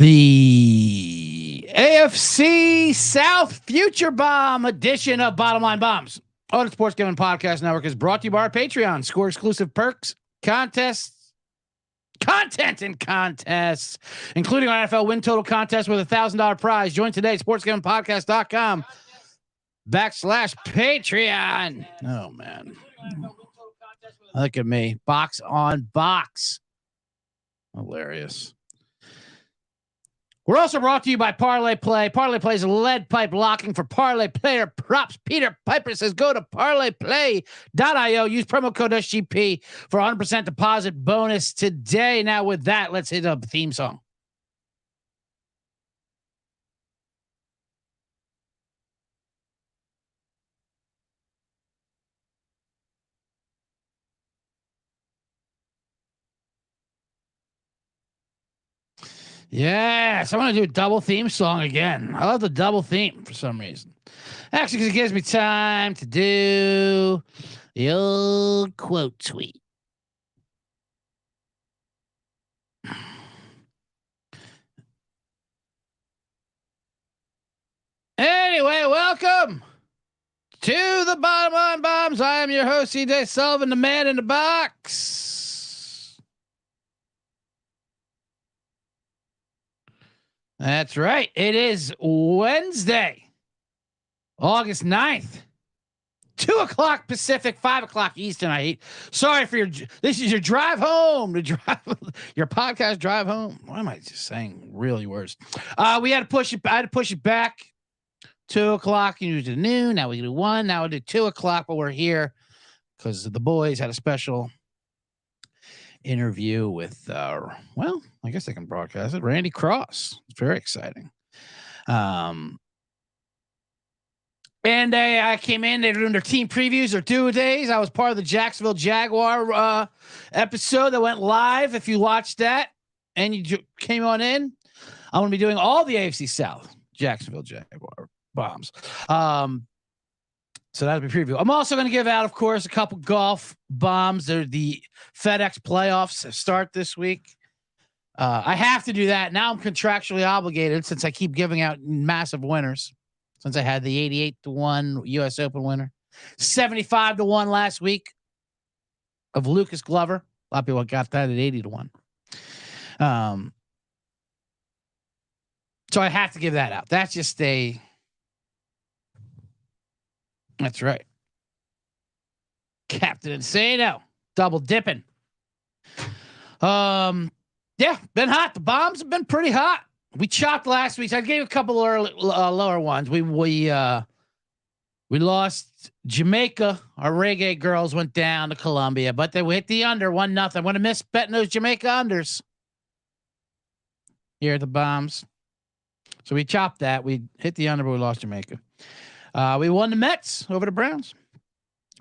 The AFC South Future Bomb edition of Bottom Line Bombs on the Sports Gambling Podcast Network is brought to you by our Patreon. Score exclusive perks, contests, content and contests, including our NFL win total contest with a $1,000 prize. Join today, sportsgamblingpodcast.com/Patreon. Oh, man. Look at me. Box on box. Hilarious. We're also brought to you by Parlay Play. Parlay Play is lead pipe locking for parlay player props. Peter Piper says go to parlayplay.io. Use promo code SGP for 100% deposit bonus today. Now with that, let's hit a theme song. Yes, I want to do a double theme song again. I love the double theme for some reason. Actually, because it gives me time to do the old quote tweet. Anyway, welcome to the Bottom Line Bombs. I am your host, CJ Sullivan, the man in the box. That's right. It is Wednesday, August 9th, 2:00 Pacific, 5:00 Eastern. Sorry for this is your drive home, your podcast drive home. Why am I just saying really words? We had to push it. I had to push it back. 2:00. You do noon. Now we do 1. Now we do 2:00. But we're here because the boys had a special interview with I guess they can broadcast it. Randy Cross. It's very exciting. And I came in, they're doing their team previews or 2 days. I was part of the Jacksonville Jaguar episode that went live. If you watched that and you came on in, I'm going to be doing all the AFC South Jacksonville Jaguar bombs. So that'll be preview. I'm also going to give out, of course, a couple golf bombs. They're the FedEx playoffs start this week. I have to do that. Now I'm contractually obligated since I keep giving out massive winners. Since I had the 88-1 U.S. Open winner, 75-1 last week of Lucas Glover. A lot of people got that at 80-1. So I have to give that out. That's just that's right. Captain Insano, double dipping. Yeah, been hot. The bombs have been pretty hot. We chopped last week. So I gave a couple early, lower ones. We lost Jamaica. Our reggae girls went down to Colombia, but they hit the under 1-0. I'm going to miss betting those Jamaica unders here at the bombs. So we chopped that. We hit the under, but we lost Jamaica. We won the Mets over the Browns.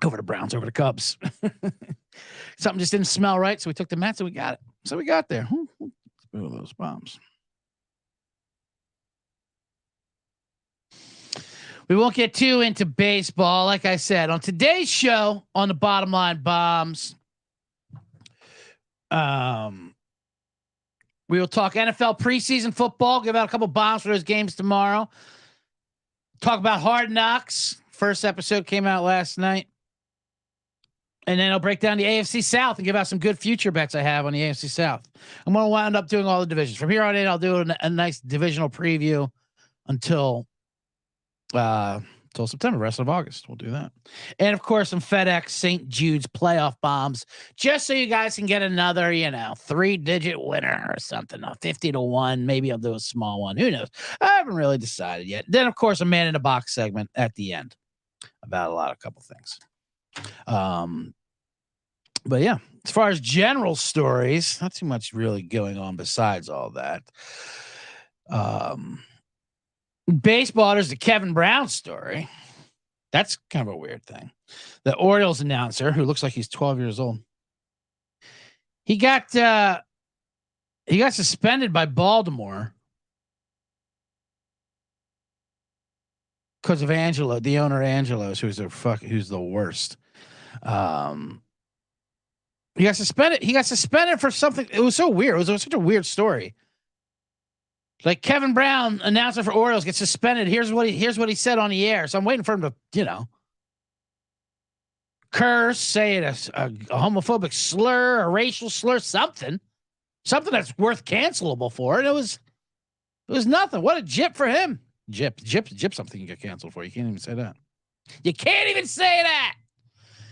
Over the Cubs. Something just didn't smell right, so we took the Mets and we got it. So we got there. Those bombs. We won't get too into baseball. Like I said, on today's show on the Bottom Line Bombs, we will talk NFL preseason football, give out a couple bombs for those games tomorrow. Talk about Hard Knocks. First episode came out last night. And then I'll break down the AFC South and give out some good future bets I have on the AFC South. I'm going to wind up doing all the divisions. From here on in, I'll do a nice divisional preview until September, rest of August. We'll do that. And of course, some FedEx St. Jude's playoff bombs, just so you guys can get another, 3-digit winner or something, 50-1. Maybe I'll do a small one. Who knows? I haven't really decided yet. Then, of course, a man in the box segment at the end about a couple things. But yeah, as far as general stories, not too much really going on besides all that. Baseball, there's the Kevin Brown story. That's kind of a weird thing. The Orioles announcer, who looks like he's 12 years old, he got suspended by Baltimore because of Angelo, the owner Angelos, who's the worst. He got suspended. He got suspended for something. It was so weird. It was such a weird story. Like Kevin Brown, announcer for Orioles, gets suspended. Here's what he said on the air. So I'm waiting for him to, curse, say it a homophobic slur, a racial slur, something that's worth cancelable for. And it was nothing. What a jip for him. Jip, something you get canceled for. You can't even say that. You can't even say that.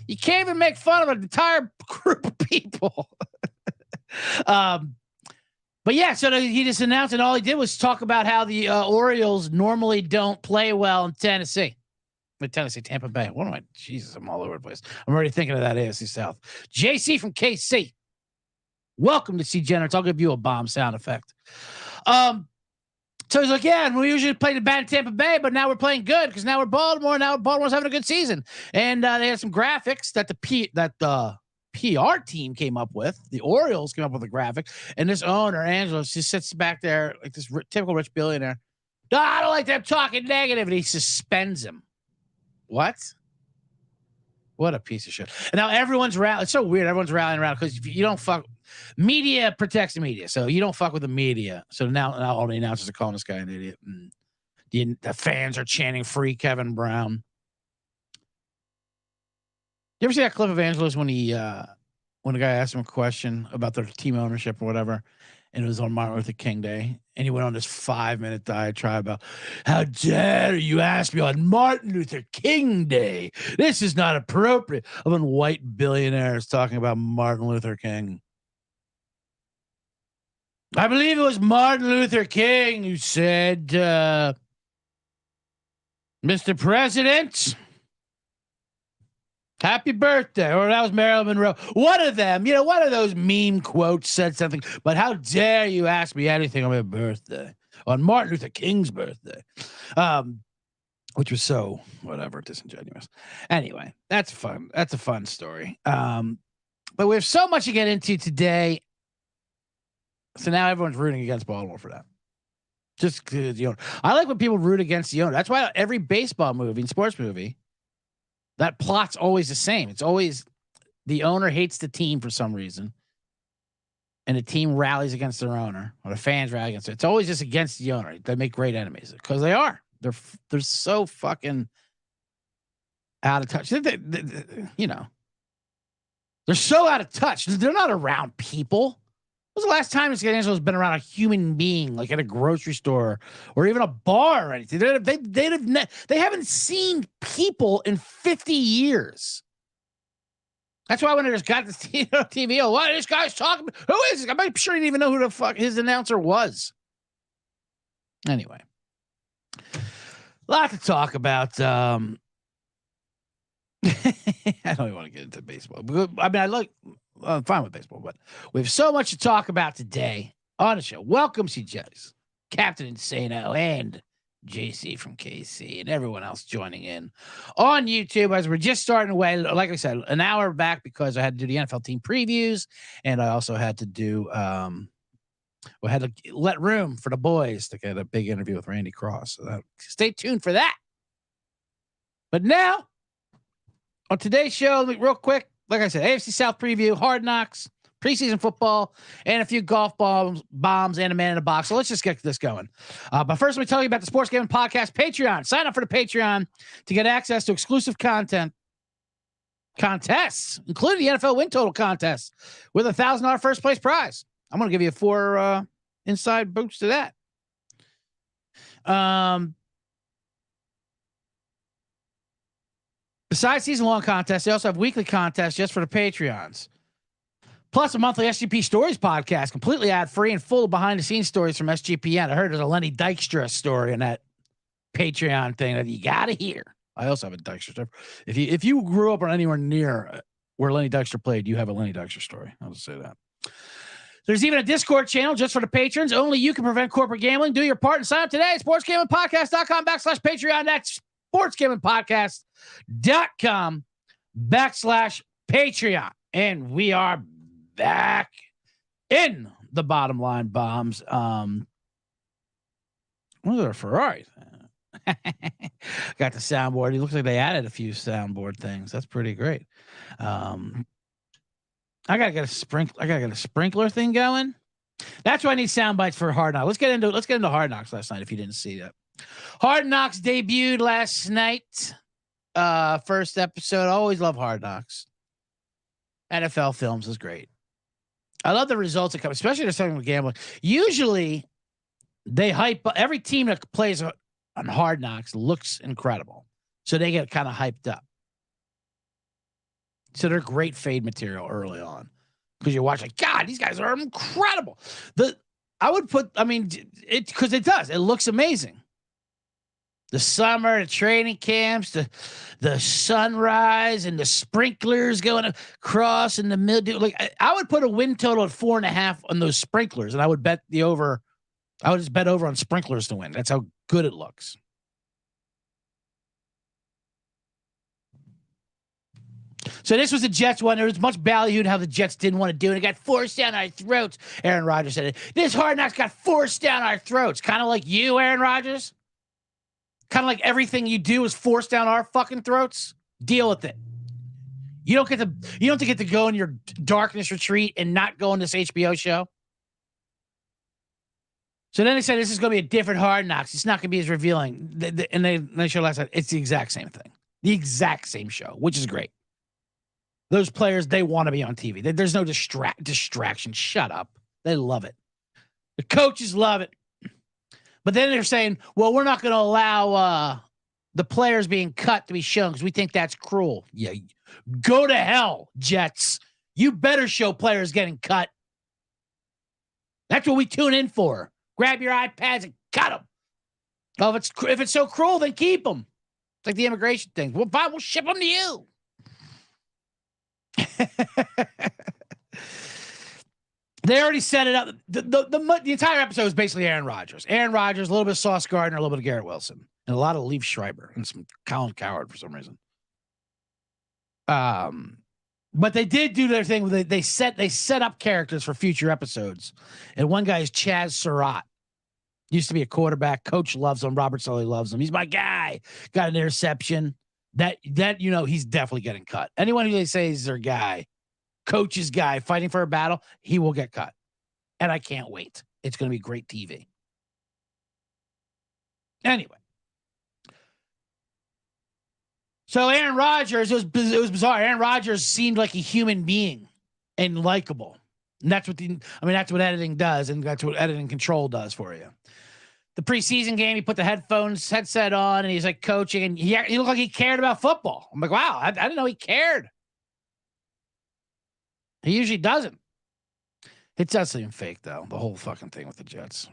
You can't even make fun of an entire group of people. But yeah, so he just announced, and all he did was talk about how the Orioles normally don't play well in Tennessee. With Tennessee, Tampa Bay. What am I? Jesus, I'm all over the place. I'm already thinking of that AFC South. JC from KC. Welcome to C Generates. I'll give you a bomb sound effect. So he's like, yeah, and we usually play the bad in Tampa Bay, but now we're playing good because now we're Baltimore. Now Baltimore's having a good season. And they had some graphics that the PR team came up with. The Orioles came up with a graphic, and this owner, Angelo, she sits back there like this typical rich billionaire. No, I don't like them talking negative, and he suspends him. What a piece of shit. And now everyone's rallying. It's so weird. Everyone's rallying around because you don't fuck. Media protects the media, so you don't fuck with the media. So now all the announcers are calling this guy an idiot. And the fans are chanting "Free Kevin Brown." You ever see that clip of Angelos when the guy asked him a question about their team ownership or whatever, and it was on Martin Luther King Day, and he went on this 5-minute diatribe about how dare you ask me on Martin Luther King Day? This is not appropriate. Of when white billionaires talking about Martin Luther King. I believe it was Martin Luther King who said, Mr. President, happy birthday. Or that was Marilyn Monroe. One of them, one of those meme quotes said something, but how dare you ask me anything on my birthday, on Martin Luther King's birthday, which was so, whatever, disingenuous. Anyway, that's fun. That's a fun story. But we have so much to get into today. So now everyone's rooting against Baltimore for that. Just because, I like when people root against the owner. That's why every baseball movie and sports movie, that plot's always the same. It's always the owner hates the team for some reason, and the team rallies against their owner, or the fans rally against it. It's always just against the owner. They make great enemies because they are. They're so fucking out of touch. They're so out of touch. They're not around people. When was the last time Angelo's been around a human being, like at a grocery store or even a bar or anything? They haven't seen people in 50 years. That's why when I just got this TV, what this guy's talking? Who is this? I'm sure he didn't even know who the fuck his announcer was. Anyway, a lot to talk about. I don't even want to get into baseball. I mean, I'm fine with baseball, but we have so much to talk about today on the show. Welcome, CJ's Captain Insano and JC from KC and everyone else joining in on YouTube as we're just starting away. Like I said, an hour back because I had to do the NFL team previews, and I also had to do we had to let room for the boys to get a big interview with Randy Cross. So stay tuned for that. But now on today's show, real quick, like I said, AFC South preview, Hard Knocks, preseason football, and a few golf bombs and a man in a box. So let's just get this going. But first, let me tell you about the Sports Gaming Podcast Patreon. Sign up for the Patreon to get access to exclusive contests, including the NFL win total contest with a $1,000 first place prize. I'm going to give you 4 inside boots to that. Besides season-long contests, they also have weekly contests just for the Patreons. Plus a monthly SGP Stories podcast, completely ad-free and full of behind-the-scenes stories from SGPN. I heard there's a Lenny Dykstra story in that Patreon thing that you got to hear. I also have a Dykstra story. If you grew up or anywhere near where Lenny Dykstra played, you have a Lenny Dykstra story. I'll just say that. There's even a Discord channel just for the patrons. Only you can prevent corporate gambling. Do your part and sign up today. SportsGamingPodcast.com/Patreon. That's SportsGamingPodcast.com/Patreon. And we are back in the bottom line bombs. What are Ferrari? Got the soundboard. It looks like they added a few soundboard things. That's pretty great. I gotta get a sprinkler thing going. That's why I need sound bites for Hard Knocks. Let's get into Hard Knocks last night if you didn't see that. Hard Knocks debuted last night. First episode. I always love Hard Knocks. NFL Films is great. I love the results that come, especially they're talking about gambling. Usually, they hype every team that plays on Hard Knocks looks incredible, so they get kind of hyped up. So they're great fade material early on because you watch like, God, these guys are incredible. Because it does. It looks amazing. The summer, the training camps, the sunrise, and the sprinklers going across in the middle. Like I would put a win total at 4.5 on those sprinklers, and I would bet the over. I would just bet over on sprinklers to win. That's how good it looks. So this was the Jets one. There was much ballyhooed how the Jets didn't want to do it. It got forced down our throats. Aaron Rodgers said it. This Hard Knocks got forced down our throats. Kind of like you, Aaron Rodgers. Kind of like everything you do is forced down our fucking throats. Deal with it. You don't get to go in your darkness retreat and not go on this HBO show. So then they said this is going to be a different Hard Knocks. It's not going to be as revealing. And they showed last night. It's the exact same thing. The exact same show, which is great. Those players, they want to be on TV. There's no distraction. Shut up. They love it. The coaches love it. But then they're saying, well, we're not going to allow the players being cut to be shown because we think that's cruel. Yeah, go to hell, Jets. You better show players getting cut. That's what we tune in for. Grab your iPads and cut them. Oh, if it's so cruel, then keep them. It's like the immigration thing. Well, fine, we'll ship them to you. They already set it up. The entire episode is basically Aaron Rodgers. Aaron Rodgers, a little bit of Sauce Gardner, a little bit of Garrett Wilson, and a lot of Leaf Schreiber and some Colin Cowherd for some reason. But they did do their thing. They set up characters for future episodes, and one guy is Chaz Surratt. Used to be a quarterback. Coach loves him. Robert Sully loves him. He's my guy. Got an interception. That he's definitely getting cut. Anyone who they say is their guy, coach's guy, fighting for a battle, he will get cut. And I can't wait. It's going to be great TV. Anyway. So Aaron Rodgers, it was bizarre. Aaron Rodgers seemed like a human being and likable. And that's what that's what editing does, and that's what editing control does for you. The preseason game, he put the headset on, and he's like coaching, and he looked like he cared about football. I'm like, wow, I didn't know he cared. He usually doesn't. It does seem fake, though, the whole fucking thing with the Jets.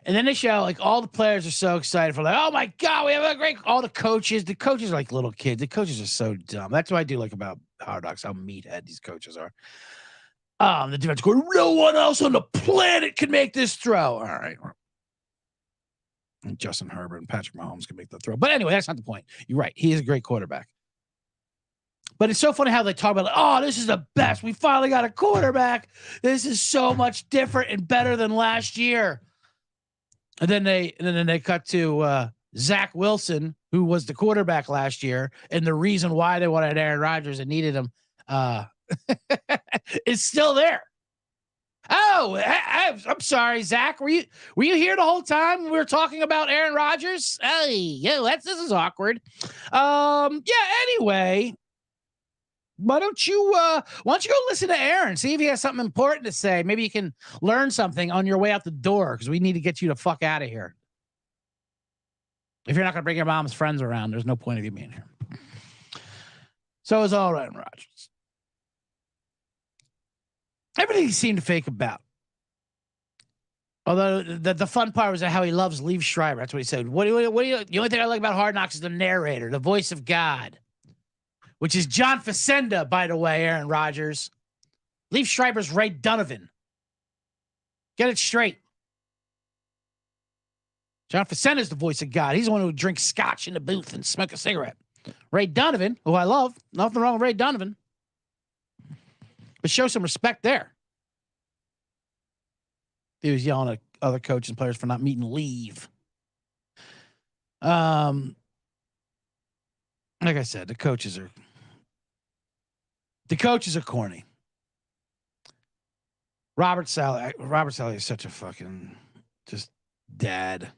And then they show, like, all the players are so excited for, like, oh, my God, we have a great – all the coaches. The coaches are like little kids. The coaches are so dumb. That's what I do like about Hard Knocks, how meathead these coaches are. The defense going, no one else on the planet can make this throw. All right. And Justin Herbert and Patrick Mahomes can make the throw. But anyway, that's not the point. You're right. He is a great quarterback. But it's so funny how they talk about, like, oh, this is the best. We finally got a quarterback. This is so much different and better than last year. And then they cut to Zach Wilson, who was the quarterback last year, and the reason why they wanted Aaron Rodgers and needed him is still there. Oh, I'm sorry, Zach. Were you here the whole time we were talking about Aaron Rodgers? Hey, yeah, this is awkward. Yeah. Anyway, why don't you go listen to Aaron? See if he has something important to say. Maybe you can learn something on your way out the door because we need to get you the fuck out of here. If you're not going to bring your mom's friends around, there's no point of you being here. So it was all Aaron Rodgers. Everything he seemed fake about. Although the fun part was how he loves Leaf Schreiber. That's what he said. What do you? The only thing I like about Hard Knocks is the narrator, the voice of God, which is John Facenda, by the way, Aaron Rodgers. Leaf Schreiber's Ray Donovan. Get it straight. John Facenda is the voice of God. He's the one who drinks scotch in the booth and smoke a cigarette. Ray Donovan, who I love, nothing wrong with Ray Donovan. But show some respect there. He was yelling at other coaches and players for not meeting leave. Like I said, the coaches are corny. Robert Saleh is such a fucking just dad.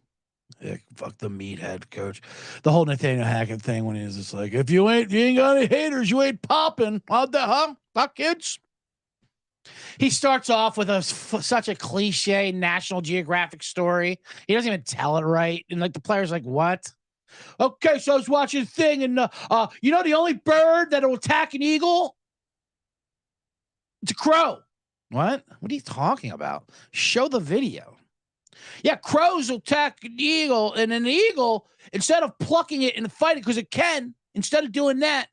Yeah, fuck the meathead coach. The whole Nathaniel Hackett thing when he was just like, if you ain't got any haters, you ain't popping. What the hell? Fuck kids. He starts off with such a cliche National Geographic story. He doesn't even tell it right. And like the player's like, what? Okay, so I was watching a thing, and you know the only bird that will attack an eagle? It's a crow. What? What are you talking about? Show the video. Yeah, crows will attack an eagle, and an eagle, instead of plucking it and fighting, because it can, instead of doing that,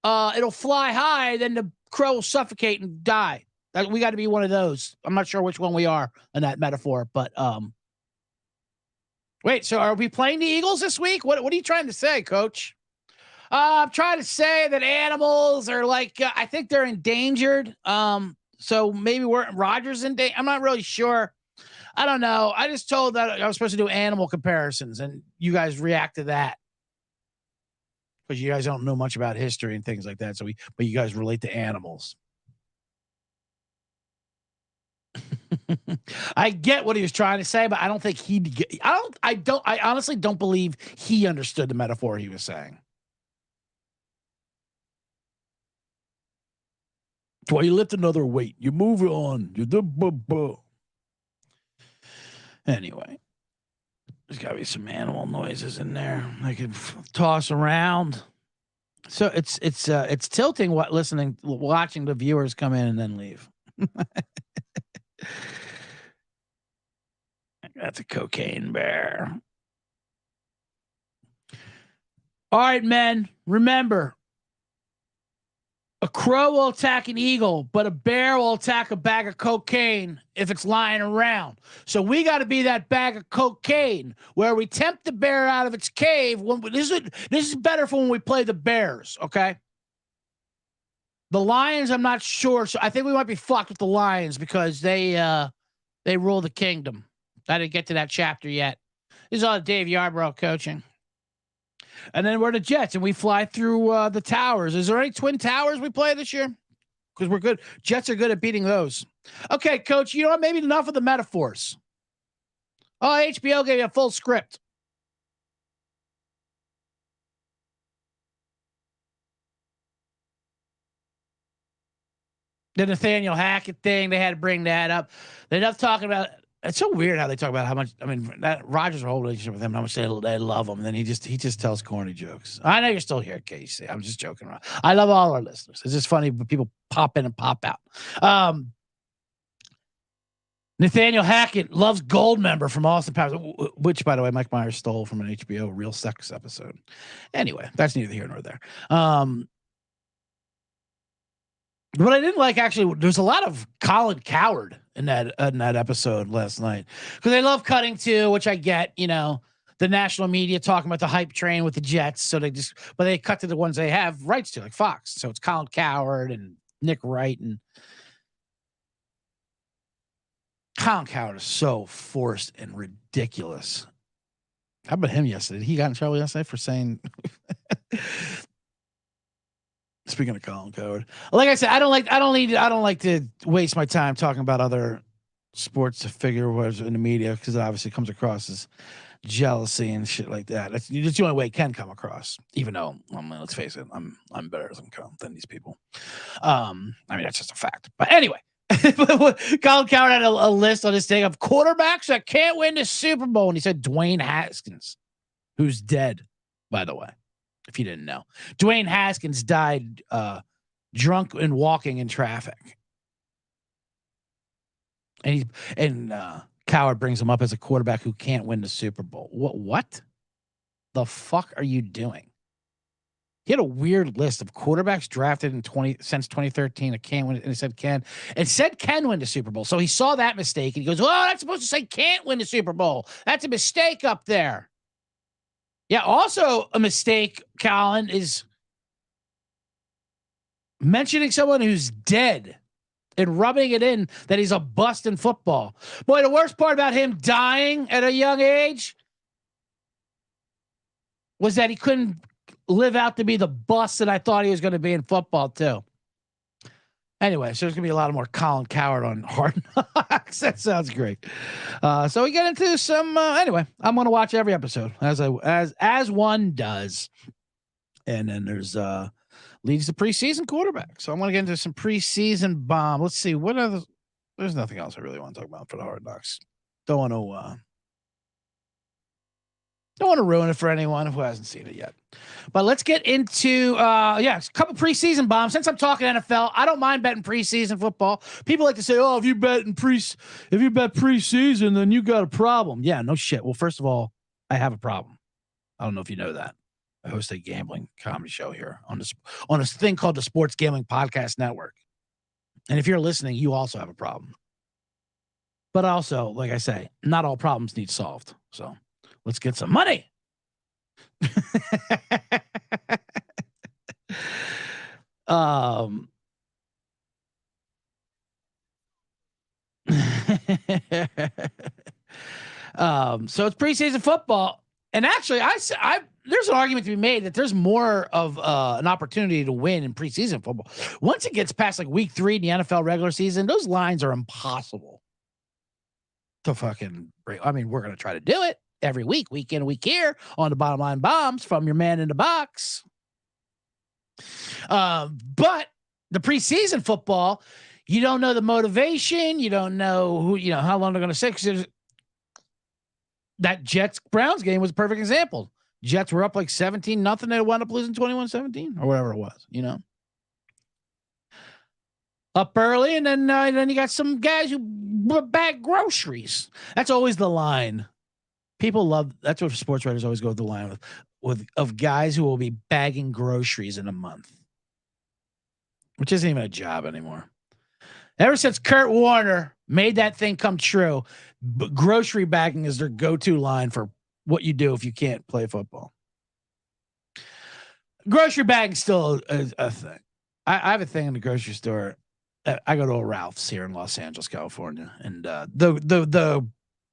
it'll fly high, then the crow will suffocate and die. We got to be one of those. I'm not sure which one we are in that metaphor, but wait, so are we playing the Eagles this week? What are you trying to say, Coach? I'm trying to say that animals are like, I think they're endangered. So maybe Rodgers in danger. I'm not really sure. I don't know. I just told that I was supposed to do animal comparisons, and you guys react to that because you guys don't know much about history and things like that. But you guys relate to animals. I get what he was trying to say, but I don't think I honestly don't believe he understood the metaphor he was saying. Why you lift another weight? You move it on. You do. Anyway, there's got to be some animal noises in there. I could toss around. So it's tilting. Watching the viewers come in and then leave. That's a cocaine bear. All right, men. Remember, a crow will attack an eagle, but a bear will attack a bag of cocaine if it's lying around. So we got to be that bag of cocaine where we tempt the bear out of its cave. This is better for when we play the Bears, okay? The Lions, I'm not sure. So I think we might be fucked with the Lions because they rule the kingdom. I didn't get to that chapter yet. This is all Dave Yarbrough coaching. And then we're the Jets, and we fly through the towers. Is there any Twin Towers we play this year? Because we're good. Jets are good at beating those. Okay, Coach, you know what? Maybe enough of the metaphors. Oh, HBO gave you a full script. The Nathaniel Hackett thing, they had to bring that up. They love talking about. It's so weird how they talk about how much. I mean, that Rodgers' whole relationship with him, how much they love him, and then he just tells corny jokes. I know you're still here, Casey. I'm just joking around. I love all our listeners. It's just funny, but people pop in and pop out. Nathaniel Hackett loves Goldmember from Austin Powers, which, by the way, Mike Myers stole from an HBO Real Sex episode. Anyway, that's neither here nor there. What I didn't like, actually, there's a lot of Colin Cowherd in that episode last night because they love cutting to, which I get, the national media talking about the hype train with the Jets. So but they cut to the ones they have rights to, like Fox. So it's Colin Cowherd and Nick Wright, and Colin Cowherd is so forced and ridiculous. How about him yesterday? He got in trouble yesterday for saying. Speaking of Colin Cowherd, like I said, I don't like to waste my time talking about other sports to figure what's in the media because it obviously comes across as jealousy and shit like that. That's the only way it can come across. Even though, let's face it, I'm better than these people. I mean, that's just a fact. But anyway, Colin Cowherd had a list on his thing of quarterbacks that can't win the Super Bowl, and he said Dwayne Haskins, who's dead, by the way. If you didn't know, Dwayne Haskins died drunk and walking in traffic. And Cowherd brings him up as a quarterback who can't win the Super Bowl. What the fuck are you doing? He had a weird list of quarterbacks drafted since 2013 that can't win, and it said can win the Super Bowl. So he saw that mistake and he goes, "Oh, that's supposed to say can't win the Super Bowl. That's a mistake up there." Yeah, also a mistake, Colin, is mentioning someone who's dead and rubbing it in that he's a bust in football. Boy, the worst part about him dying at a young age was that he couldn't live out to be the bust that I thought he was going to be in football, too. Anyway, so there's gonna be a lot of more Colin Coward on Hard Knocks. That sounds great. So we get into some. Anyway, I'm gonna watch every episode as one does, and then there's leads the preseason quarterback. So I'm gonna get into some preseason bomb. Let's see what other. There's nothing else I really want to talk about for the Hard Knocks. Don't want to. Don't want to ruin it for anyone who hasn't seen it yet. But let's get into a couple preseason bombs. Since I'm talking NFL, I don't mind betting preseason football. People like to say, "Oh, if you bet preseason, then you got a problem." Yeah, no shit. Well, first of all, I have a problem. I don't know if you know that. I host a gambling comedy show here on this thing called the Sports Gambling Podcast Network. And if you're listening, you also have a problem. But also, like I say, not all problems need solved. So let's get some money. So it's preseason football, and actually, I there's an argument to be made that there's more of an opportunity to win in preseason football. Once it gets past like week 3 in the NFL regular season, those lines are impossible to fucking break. I mean, we're gonna try to do it every week in, week here on the Bottom Line Bombs from your man in the box. But the preseason football, you don't know the motivation. You don't know who, how long they're going to sit. Because that Jets-Browns game was a perfect example. Jets were up like 17-0. They wound up losing 21-17 or whatever it was, Up early, and then you got some guys who bag groceries. That's always the line. People love, that's what sports writers always go with the line of guys who will be bagging groceries in a month, which isn't even a job anymore. Ever since Kurt Warner made that thing come true, grocery bagging is their go-to line for what you do if you can't play football. Grocery bagging is still a thing. I have a thing in the grocery store. I go to a Ralph's here in Los Angeles, California, and the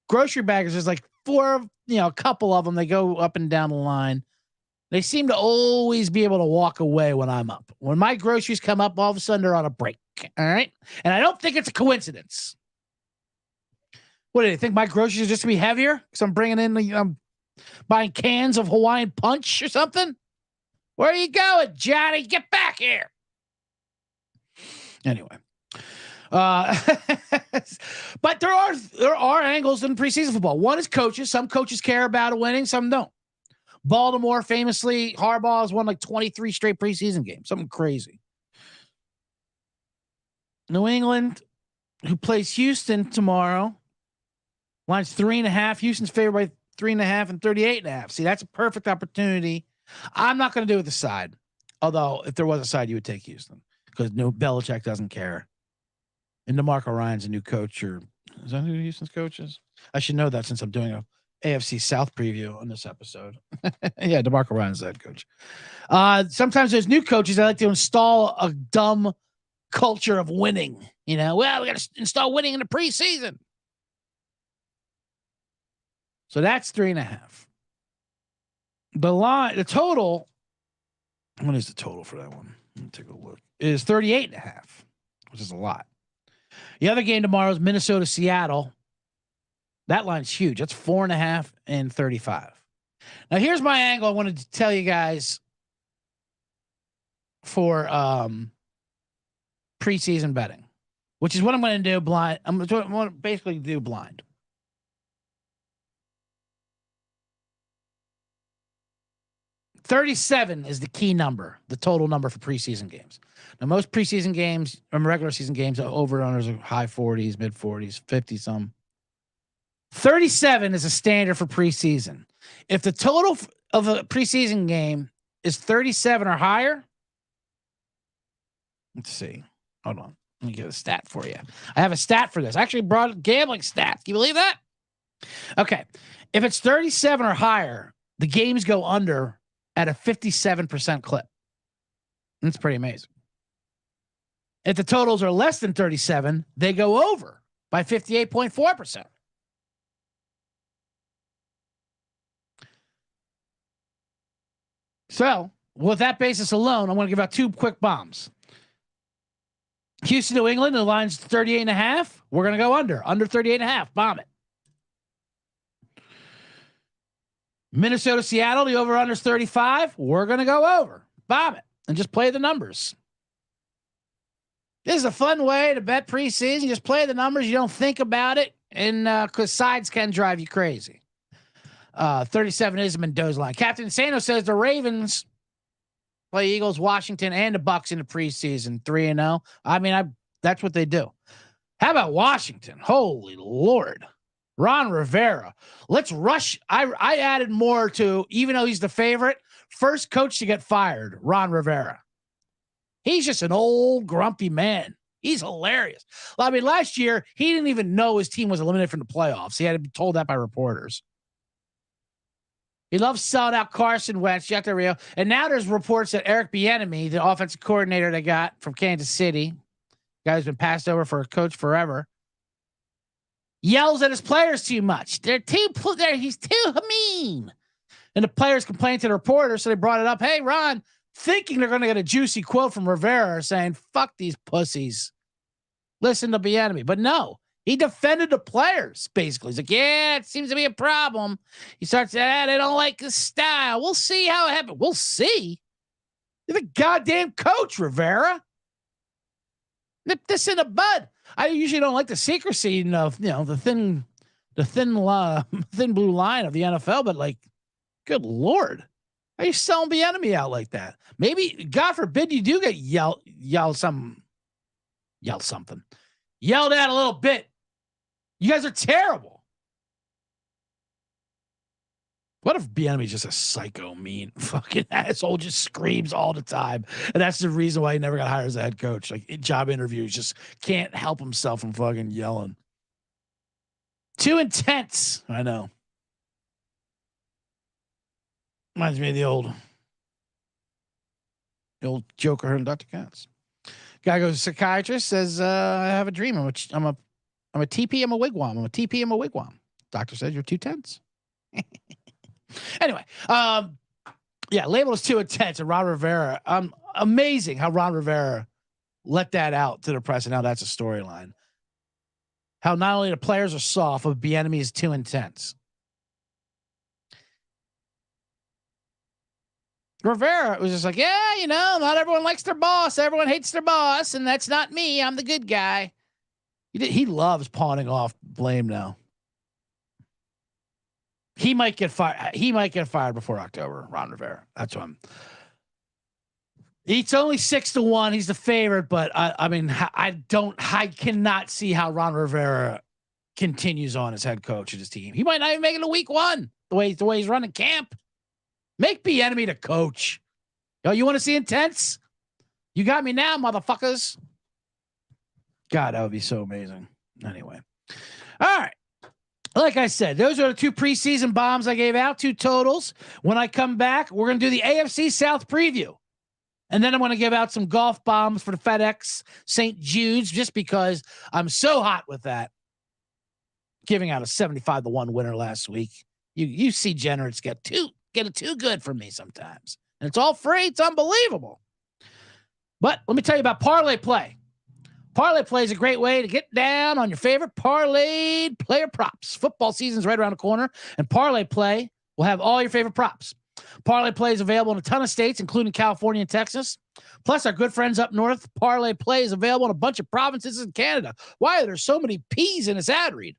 grocery baggers, there's like a couple of them. They go up and down the line. They seem to always be able to walk away when I'm up. When my groceries come up, all of a sudden they're on a break. All right. And I don't think it's a coincidence. What do you think? My groceries are just going to be heavier because I'm bringing in, buying cans of Hawaiian Punch or something? Where are you going, Johnny? Get back here. Anyway. But there are angles in preseason football. One is coaches. Some coaches care about winning, some don't. Baltimore, famously, Harbaugh has won like 23 straight preseason games. Something crazy. New England, who plays Houston tomorrow, line's 3.5. Houston's favored by 3.5 and 38.5. See, that's a perfect opportunity. I'm not going to do it with the side. Although, if there was a side, you would take Houston because Belichick doesn't care. And DeMarco Ryan's a new coach, or is that who Houston's coach is? I should know that since I'm doing a AFC South preview on this episode. Yeah, DeMarco Ryan's that coach. Sometimes there's new coaches that like to install a dumb culture of winning. We got to install winning in the preseason. So that's 3.5. The total. What is the total for that one? Let me take a look. It is 38.5, which is a lot. The other game tomorrow is Minnesota, Seattle. That line's huge. That's 4.5 and 35. Now, here's my angle I wanted to tell you guys for preseason betting, which is what I'm going to do blind. I'm going to basically do blind. $37 is the key number, the total number for preseason games. Now, most preseason games, regular season games, over-unders are high 40s, mid 40s, 50 some. 37 is a standard for preseason. If the total of a preseason game is 37 or higher, let's see. Hold on. Let me get a stat for you. I have a stat for this. I actually brought gambling stats. Can you believe that? Okay. If it's 37 or higher, the games go under at a 57% clip. That's pretty amazing. If the totals are less than 37, they go over by 58.4%. So, with that basis alone, I'm going to give out 2 quick bombs. Houston, New England, the line's 38.5. We're going to go under 38.5. Bomb it. Minnesota, Seattle, the over-under is 35. We're going to go over. Bomb it. And just play the numbers. This is a fun way to bet preseason. You just play the numbers. You don't think about it. And because sides can drive you crazy. 37 is Mendoza line. Captain Sano says the Ravens play Eagles, Washington, and the Bucks in the preseason. 3-0. I mean, that's what they do. How about Washington? Holy Lord. Ron Rivera. Let's rush. I added more to, even though he's the favorite, first coach to get fired, Ron Rivera. He's just an old grumpy man. He's hilarious. I mean, last year, he didn't even know his team was eliminated from the playoffs. He had to be told that by reporters. He loves selling out Carson Wentz, Jack Del Rio. And now there's reports that Eric Bieniemy, the offensive coordinator they got from Kansas City, guy who's been passed over for a coach forever, yells at his players too much. He's too mean. And the players complained to the reporter, so they brought it up. Hey, Ron, thinking they're going to get a juicy quote from Rivera saying, fuck these pussies. Listen to Bieniemy. But no, he defended the players, basically. He's like, yeah, it seems to be a problem. He starts saying, they don't like his style. We'll see how it happens. We'll see. You're the goddamn coach, Rivera. Nip this in the bud. I usually don't like the secrecy of, the thin blue line of the NFL, but like, good Lord. How are you selling Bieniemy out like that? Maybe, God forbid, you do get yelled at a little bit. You guys are terrible. What if Bieniemy's just a psycho, mean fucking asshole, just screams all the time, and that's the reason why he never got hired as a head coach? Like in job interviews, just can't help himself from fucking yelling. Too intense. I know. Reminds me of the old Joker and Dr. Katz. Guy goes, psychiatrist says, I have a dream. I'm a TP, I'm a wigwam. I'm a TP, I'm a wigwam. Doctor says you're too tense. Anyway, label is too intense. And Ron Rivera, amazing how Ron Rivera let that out to the press, and now that's a storyline. How not only the players are soft, but Bieniemy is too intense. Rivera was just like, yeah, not everyone likes their boss. Everyone hates their boss, and that's not me. I'm the good guy. He loves pawning off blame now. He might get fired. He might get fired before October, Ron Rivera. That's what it's only 6-1. He's the favorite, but I cannot see how Ron Rivera continues on as head coach of his team. He might not even make it to week 1 the way he's running camp. Make Bieniemy the coach. You want to see intense? You got me now, motherfuckers. God, that would be so amazing. Anyway. All right. Like I said, those are the 2 preseason bombs I gave out, 2 totals. When I come back, we're going to do the AFC South preview. And then I'm going to give out some golf bombs for the FedEx St. Jude's, just because I'm so hot with that. Giving out a 75-1 winner last week. You see generates get it too good for me sometimes. And it's all free. It's unbelievable. But let me tell you about Parlay Play. Parlay Play is a great way to get down on your favorite parlayed player props. Football season's right around the corner, and Parlay Play will have all your favorite props. Parlay Play is available in a ton of states, including California and Texas. Plus, our good friends up north, Parlay Play is available in a bunch of provinces in Canada. Why are there so many P's in this ad read?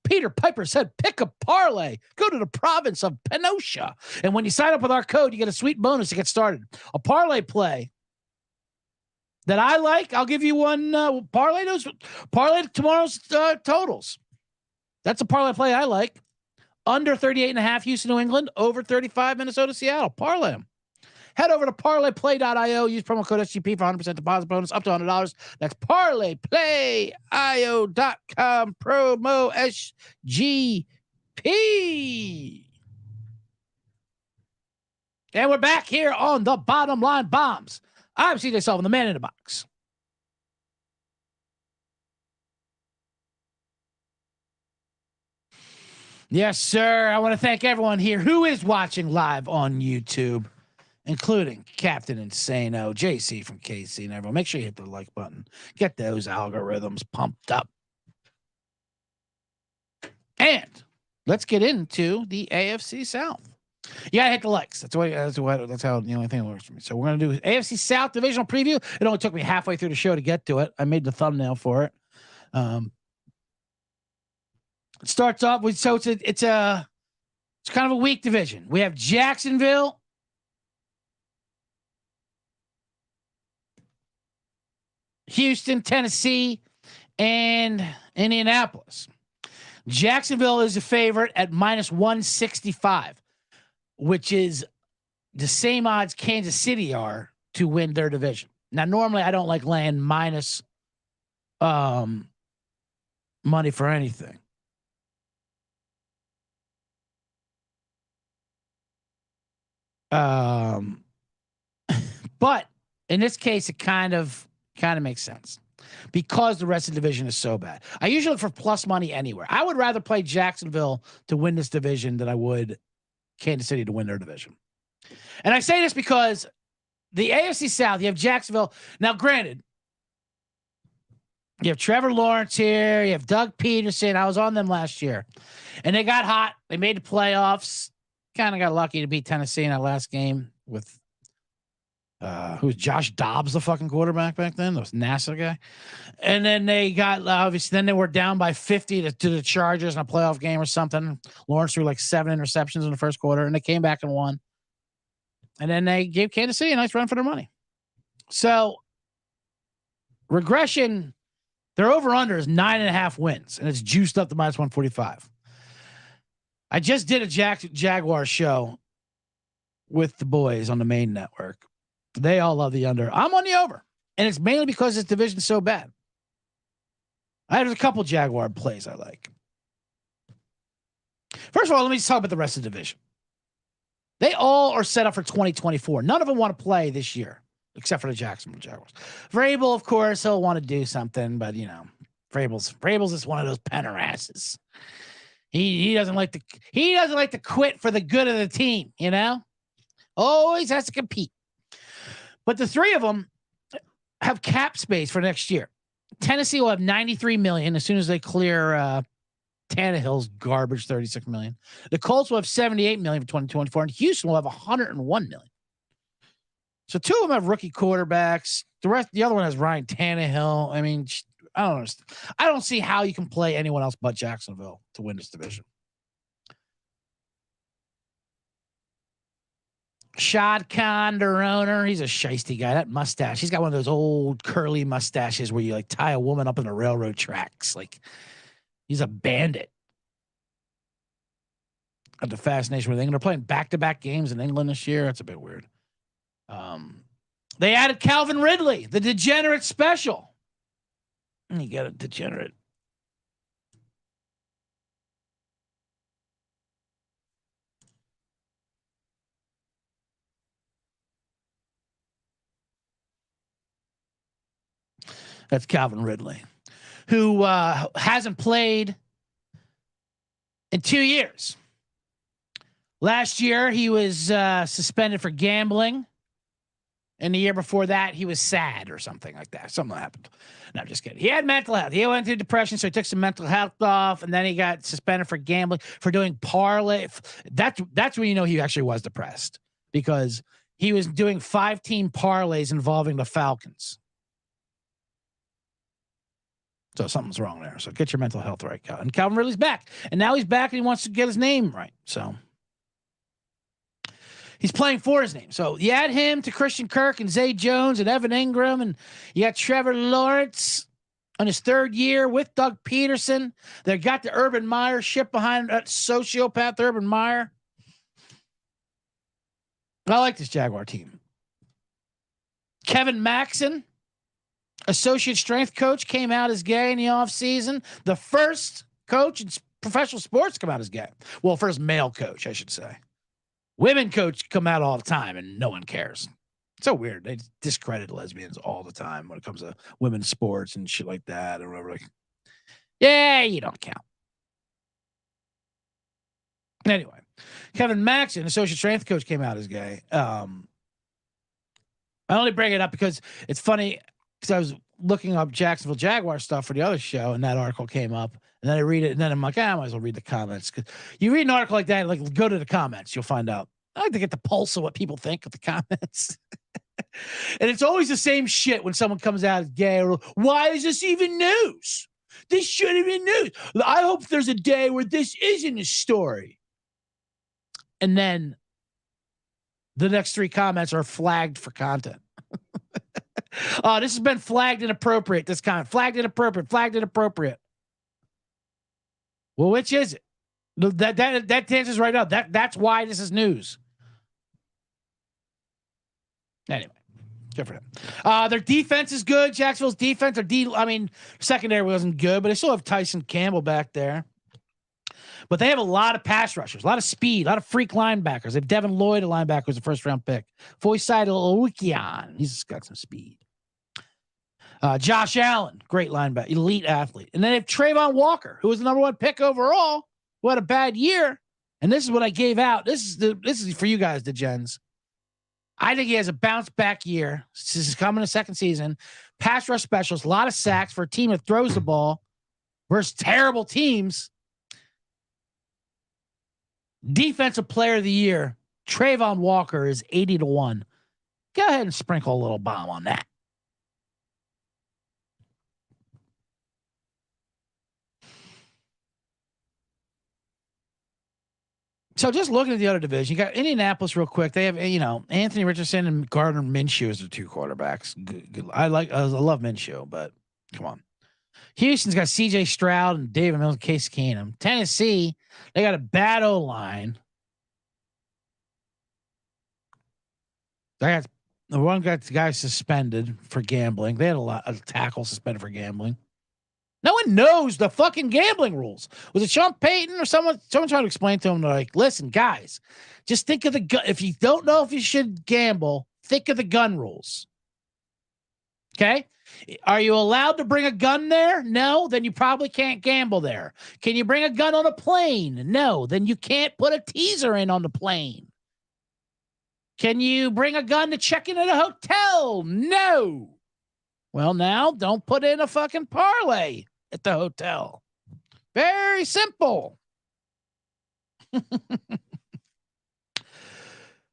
Peter Piper said, pick a parlay. Go to the province of Kenosha. And when you sign up with our code, you get a sweet bonus to get started. A Parlay Play that I like, I'll give you one parlay tomorrow's totals. That's a Parlay Play I like. Under 38.5 Houston, New England. Over 35 Minnesota, Seattle. Parlay them. Head over to parlayplay.io. Use promo code SGP for 100% deposit bonus up to $100. That's parlayplay.io.com. Promo SGP. And we're back here on the Bottom Line Bombs. I'm CJ Sullivan, the man in the box. Yes, sir. I want to thank everyone here who is watching live on YouTube. including Captain Insano, JC from KC, and everyone. Make sure you hit the like button. Get those algorithms pumped up. And let's get into the AFC South. You gotta hit the likes. That's how the only thing that works for me. So we're gonna do AFC South divisional preview. It only took me halfway through the show to get to it. I made the thumbnail for it. It starts off with it's kind of a weak division. We have Jacksonville, Houston, Tennessee, and Indianapolis. Jacksonville is a favorite at -165, which is the same odds Kansas City are to win their division. Now, normally I don't like laying minus money for anything. But in this case, it kind of makes sense because the rest of the division is so bad. I usually look for plus money anywhere. I would rather play Jacksonville to win this division than I would Kansas City to win their division. And I say this because the AFC South, you have Jacksonville. Now, granted, you have Trevor Lawrence here. You have Doug Peterson. I was on them last year. And they got hot. They made the playoffs. Kind of got lucky to beat Tennessee in that last game with who's Josh Dobbs, the fucking quarterback back then? That was NASA guy. And then they got, obviously, then they were down by 50 to the Chargers in a playoff game or something. Lawrence threw like 7 interceptions in the first quarter, and they came back and won. And then they gave Kansas City a nice run for their money. So, regression, their over-under is 9.5 wins, and it's juiced up to -145. I just did a Jaguar show with the boys on the main network. They all love the under. I'm on the over, and it's mainly because this division's so bad. I have a couple Jaguar plays I like. First of all, let me just talk about the rest of the division. They all are set up for 2024. None of them want to play this year, except for the Jacksonville Jaguars. Vrabel, of course, he'll want to do something, but you know, Vrabel's is one of those penner asses. He doesn't like to quit for the good of the team, you know? Always has to compete. But the three of them have cap space for next year. Tennessee will have $93 million as soon as they clear Tannehill's garbage $36 million. The Colts will have $78 million for 2024, and Houston will have $101 million. So two of them have rookie quarterbacks. The other one has Ryan Tannehill. I mean, I don't understand. I don't see how you can play anyone else but Jacksonville to win this division. Shad Khan, their owner, he's a shiesty guy. That mustache, he's got one of those old curly mustaches where you like tie a woman up in the railroad tracks. Like he's a bandit. Got the fascination with England. They're playing back-to-back games in England this year. That's a bit weird. They added Calvin Ridley, the degenerate special. You get a degenerate. That's Calvin Ridley, who hasn't played in 2 years. Last year, he was suspended for gambling. And the year before that, he was sad or something like that. Something happened. No, I'm just kidding. He had mental health. He went through depression, so he took some mental health off, and then he got suspended for gambling, for doing parlay. That's when you know he actually was depressed, because he was doing 5-team parlays involving the Falcons. So something's wrong there. So get your mental health right, Cal. And Calvin Ridley's back. And now he's back and he wants to get his name right. So he's playing for his name. So you add him to Christian Kirk and Zay Jones and Evan Ingram, and you got Trevor Lawrence on his 3rd year with Doug Peterson. They got the Urban Meyer ship behind that sociopath Urban Meyer. I like this Jaguar team. Kevin Maxson, associate strength coach, came out as gay in the offseason. The first coach in professional sports to come out as gay. Well, first male coach, I should say. Women coach come out all the time and no one cares. It's so weird. They discredit lesbians all the time when it comes to women's sports and shit like that or whatever. Like, yeah, you don't count. Anyway, Kevin Maxson, associate strength coach, came out as gay. I only bring it up because it's funny because I was looking up Jacksonville Jaguar stuff for the other show, and that article came up. And then I read it, and then I'm like, I might as well read the comments. Because you read an article like that, like go to the comments, you'll find out. I like to get the pulse of what people think of the comments. And it's always the same shit when someone comes out as gay. Or, why is this even news? This shouldn't be news. I hope there's a day where this isn't a story. And then the next 3 comments are flagged for content. This has been flagged inappropriate. This comment, flagged inappropriate, flagged inappropriate. Well, which is it? That answers right up. That's why this is news. Anyway, good for them. Their defense is good. Jacksonville's defense, secondary wasn't good, but they still have Tyson Campbell back there. But they have a lot of pass rushers, a lot of speed, a lot of freak linebackers. They have Devin Lloyd, a linebacker, who's a first-round pick. Foyside Olukian, he's got some speed. Josh Allen, great linebacker, elite athlete. And then they have Trayvon Walker, who was the number 1 pick overall, who had a bad year. And this is what I gave out. This is for you guys, the gens. I think he has a bounce-back year. This is coming a second season. Pass rush specialist, a lot of sacks for a team that throws the ball versus terrible teams. Defensive player of the year, Trayvon Walker is 80-1. Go ahead and sprinkle a little bomb on that. So just looking at the other division, you got Indianapolis real quick. They have, Anthony Richardson and Gardner Minshew as their 2 quarterbacks. Good. I love Minshew, but come on. Houston's got C.J. Stroud and David Mills and Case Keenum. Tennessee, they got a bad O-line. They got the one guy suspended for gambling. They had a lot of tackles suspended for gambling. No one knows the fucking gambling rules. Was it Sean Payton or someone trying to explain to him, like, listen, guys, just think of the gun. If you don't know if you should gamble, think of the gun rules. Okay? Are you allowed to bring a gun there? No, then you probably can't gamble there. Can you bring a gun on a plane? No, then you can't put a teaser in on the plane. Can you bring a gun to check in at a hotel? No. Well, now don't put in a fucking parlay at the hotel. Very simple.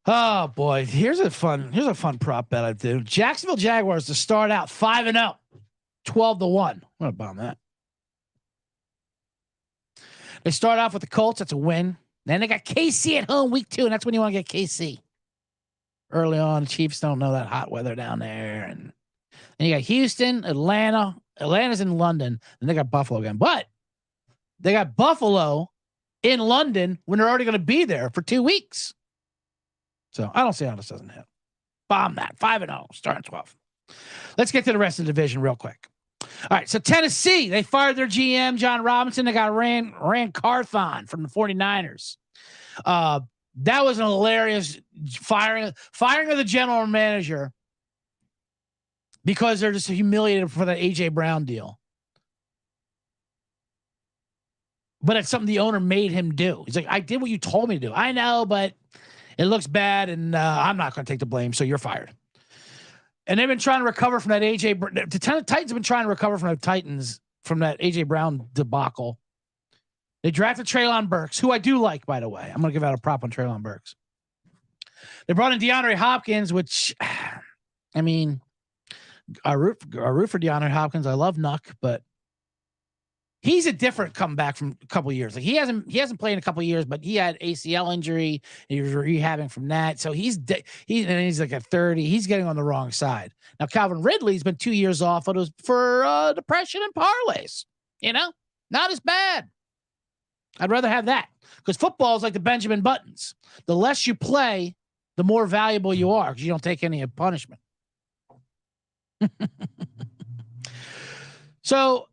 Oh boy, here's a fun prop bet I do. Jacksonville Jaguars to start out 5-0, 12-1. I'm gonna bomb that. They start off with the Colts. That's a win. Then they got KC at home week 2, and that's when you want to get KC. Early on, the Chiefs don't know that hot weather down there, and you got Houston, Atlanta. Atlanta's in London, and they got Buffalo again. But they got Buffalo in London when they're already going to be there for 2 weeks. So I don't see how this doesn't hit. Bomb that. 5-0, starting 12. Let's get to the rest of the division real quick. All right, so Tennessee, they fired their GM, John Robinson. They got Ran Carthon from the 49ers. That was an hilarious firing of the general manager because they're just humiliated for that A.J. Brown deal. But it's something the owner made him do. He's like, I did what you told me to do. I know, but it looks bad, and I'm not going to take the blame, so you're fired. And they've been trying to recover from that A.J. The Titans have been trying to recover from that A.J. Brown debacle. They drafted Treylon Burks, who I do like, by the way. I'm going to give out a prop on Treylon Burks. They brought in DeAndre Hopkins, which, I mean, I root for DeAndre Hopkins. I love Nuck, but he's a different comeback from a couple of years. Like he hasn't played in a couple of years, but he had ACL injury. He was rehabbing from that, so he's like at 30. He's getting on the wrong side now. Calvin Ridley's been 2 years off for depression and parlays. Not as bad. I'd rather have that because football is like the Benjamin Buttons. The less you play, the more valuable you are because you don't take any punishment. So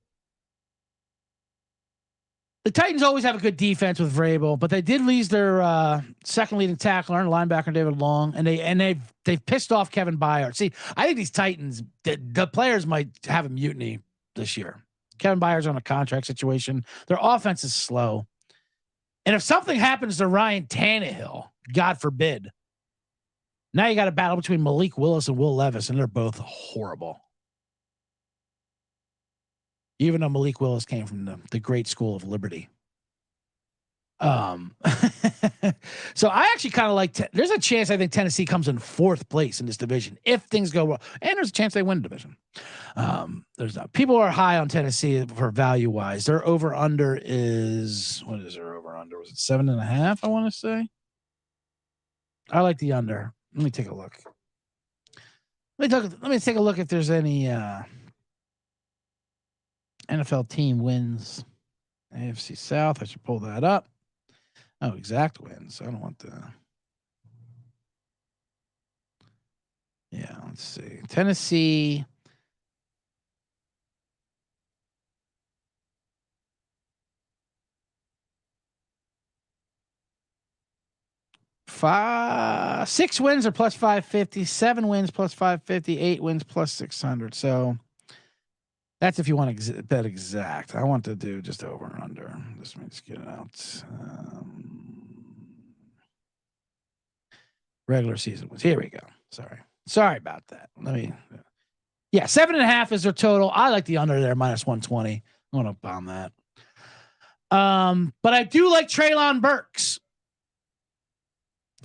the Titans always have a good defense with Vrabel, but they did lose their second leading tackler and linebacker David Long, and they've pissed off Kevin Byard. See, I think these Titans, the players might have a mutiny this year. Kevin Byard's on a contract situation. Their offense is slow, and if something happens to Ryan Tannehill, God forbid, Now you got a battle between Malik Willis and Will Levis, and they're both horrible. Even though Malik Willis came from the great school of Liberty. So I actually kind of like. There's a chance I think Tennessee comes in 4th place in this division if things go well, and there's a chance they win the division. There's people are high on Tennessee for value wise. Their over under is what is their over under? Was it 7.5? I want to say. I like the under. Let me take a look. Let me take a look if there's any NFL team wins. AFC South. I should pull that up. Oh, exact wins. I don't want the. Yeah, let's see. Tennessee. Six wins are plus 550, 7 wins plus 550, 8 wins plus 600. So that's if you want to bet exact. I want to do just over and under. Let me just get it out. Regular season wins. Here we go. Sorry about that. Yeah, 7.5 is their total. I like the under there, minus 120. I'm going to bomb that. But I do like Treylon Burks.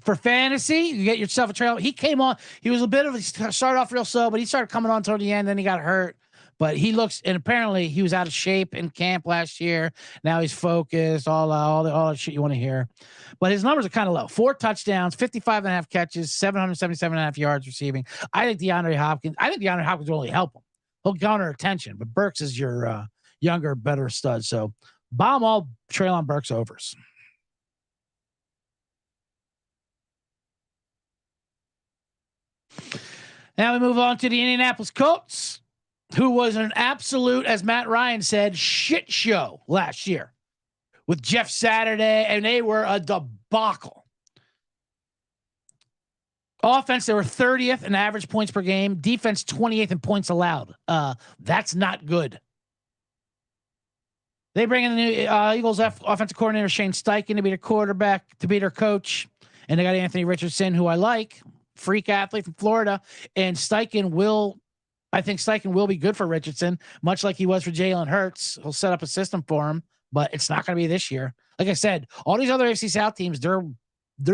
For fantasy, you get yourself a Treylon. He came on. He was started off real slow, but he started coming on toward the end. Then he got hurt. But he looks, and apparently he was out of shape in camp last year. Now he's focused, all the shit you want to hear. But his numbers are kind of low. 4 touchdowns, 55.5 catches, 777.5 yards receiving. I think DeAndre Hopkins will only help him. He'll garner attention, but Burks is your younger, better stud. So bomb all Treylon Burks overs. Now we move on to the Indianapolis Colts, who was an absolute, as Matt Ryan said, shit show last year with Jeff Saturday, and they were a debacle. Offense, they were 30th in average points per game. Defense, 28th in points allowed. That's not good. They bring in the new Eagles offensive coordinator Shane Steichen to be their quarterback, to be their coach, and they got Anthony Richardson, who I like. Freak athlete from Florida, and I think Steichen will be good for Richardson, much like he was for Jalen Hurts. He'll set up a system for him, but it's not going to be this year. Like I said, all these other AFC South teams, they're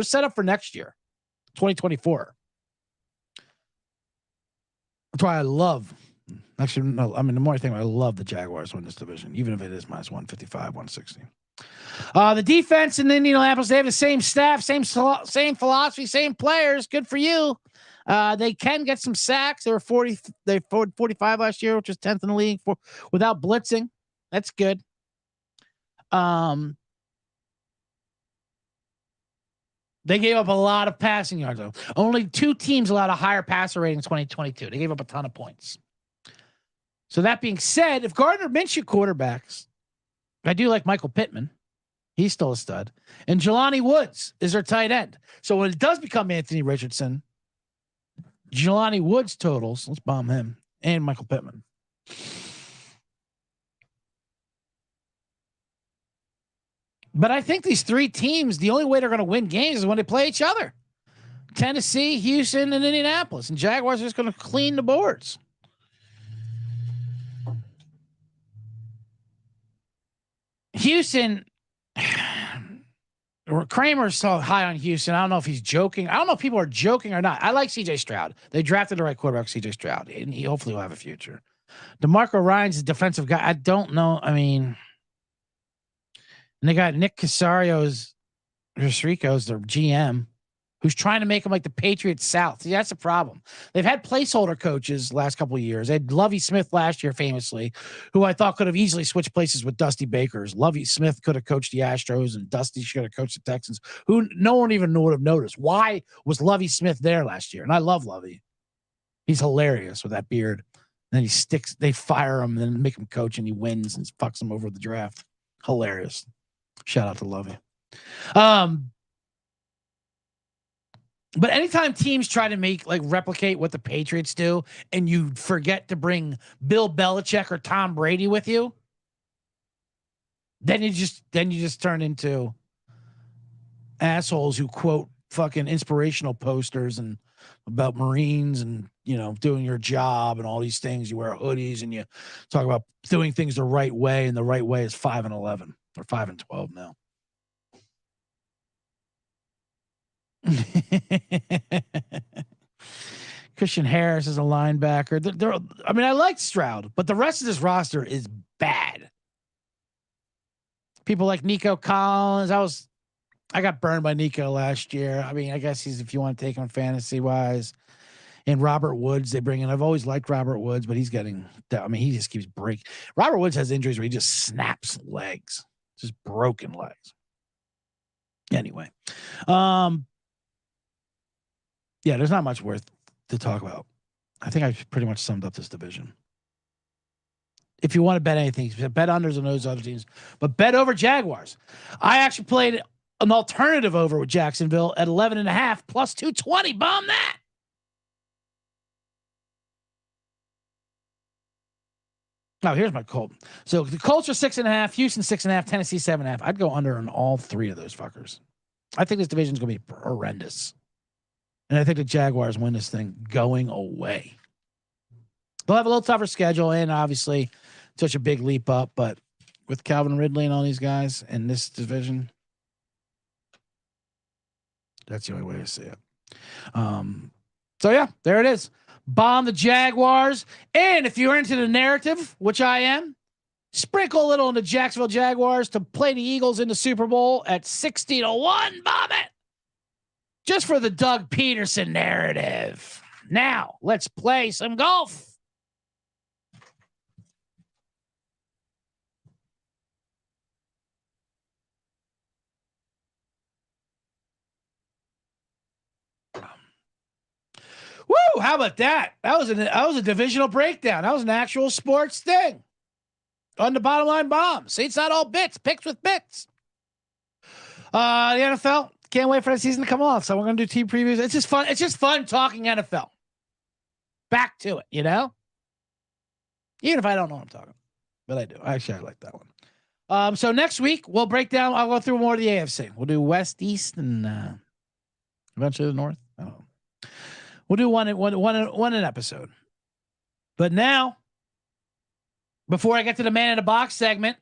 set up for next year, 2024. That's why I love. Actually, no. I mean, the more I think, I love the Jaguars win this division, even if it is minus 155, 160. The defense in Indianapolis, they have the same staff, same philosophy, same players. Good for you. They can get some sacks. They 45 last year, which was 10th in the league without blitzing. That's good. They gave up a lot of passing yards, though. Only 2 teams allowed a higher passer rating in 2022. They gave up a ton of points. So that being said, if Gardner Minshew quarterbacks, I do like Michael Pittman. He's still a stud. And Jelani Woods is their tight end. So when it does become Anthony Richardson, Jelani Woods totals, let's bomb him, and Michael Pittman. But I think these 3 teams, the only way they're going to win games is when they play each other. Tennessee, Houston, and Indianapolis. And Jaguars are just going to clean the boards. Houston, Kramer's so high on Houston. I don't know if he's joking. I don't know if people are joking or not. I like C.J. Stroud. They drafted the right quarterback, C.J. Stroud, and he hopefully will have a future. DeMarco Ryan's a defensive guy. I don't know. I mean, and they got Nick Casario Rico's their GM, who's trying to make him like the Patriots South. See, that's the problem. They've had placeholder coaches last couple of years. They had Lovie Smith last year, famously, who I thought could have easily switched places with Dusty Baker's. Lovie Smith could have coached the Astros, and Dusty should have coached the Texans, who no one even would have noticed. Why was Lovie Smith there last year? And I love Lovie. He's hilarious with that beard. And then they fire him, and then make him coach, and he wins and fucks him over the draft. Hilarious. Shout out to Lovie. But anytime teams try to replicate what the Patriots do, and you forget to bring Bill Belichick or Tom Brady with you, then you just turn into assholes who quote fucking inspirational posters and about Marines and, doing your job and all these things. You wear hoodies and you talk about doing things the right way, and the right way is 5-11 or 5-12 now. Christian Harris is a linebacker. I like Stroud, but the rest of this roster is bad. People like Nico Collins. I got burned by Nico last year. I guess if you want to take him fantasy wise. And Robert Woods, they bring in. I've always liked Robert Woods, but he's getting. He just keeps breaking. Robert Woods has injuries where he just snaps legs, just broken legs. Anyway, yeah, there's not much worth to talk about. I think I pretty much summed up this division. If you want to bet anything, bet unders on those other teams, but bet over Jaguars. I actually played an alternative over with Jacksonville at 11.5 plus 220. Bomb that. Oh, here's my Colt. So the Colts are 6.5, Houston 6.5, Tennessee 7.5. I'd go under on all three of those fuckers. I think this division's going to be horrendous. And I think the Jaguars win this thing going away. They'll have a little tougher schedule and obviously such a big leap up, but with Calvin Ridley and all these guys in this division, that's the only way to see it. So yeah, there it is. Bomb the Jaguars. And if you're into the narrative, which I am, sprinkle a little in the Jacksonville Jaguars to play the Eagles in the Super Bowl at 60-1. Bomb it. Just for the Doug Peterson narrative. Now, let's play some golf. Woo! How about that? That was a divisional breakdown. That was an actual sports thing. On the bottom line bomb. See, it's not all bits. Picks with bits. The NFL. Can't wait for the season to come on. So we're gonna do team previews. It's just fun. It's just fun talking NFL. Back to it, Even if I don't know what I'm talking about. But I do. Actually, I like that one. So next week we'll break down. I'll go through more of the AFC. We'll do West, East, and eventually the North. I don't know. We'll do one an episode. But now, before I get to the man in the box segment,